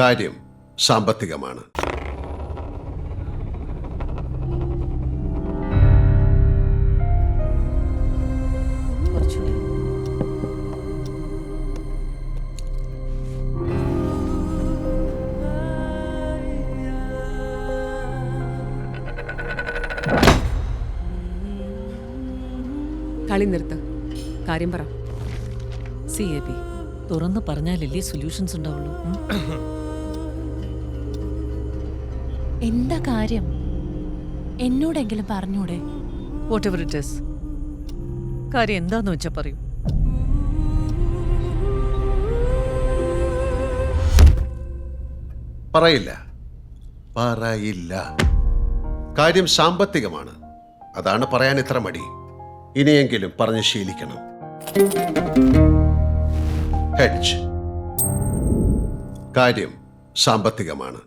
കാര്യം സാമ്പത്തികമാണ്. കളി നിർത്ത്, കാര്യം പറ. CAB തുറന്ന് പറഞ്ഞാലല്ലേ സൊല്യൂഷൻസ് ഉണ്ടാവുള്ളൂ. എന്താ കാര്യം? എന്നോടെങ്കിലും പറഞ്ഞൂടെ? വാട്ട് എവർ ഇറ്റ് ഈസ്, കാര്യം എന്താന്ന് വെച്ചാ പറയൂ. പറയില്ല. കാര്യം സാമ്പത്തികമാണ്. അതാണ് പറയാൻ ഇത്ര മടി. ഇനിയെങ്കിലും പറഞ്ഞ് ശീലിക്കണം. ഹെഡ്ജ്. കാര്യം സാമ്പത്തികമാണ്.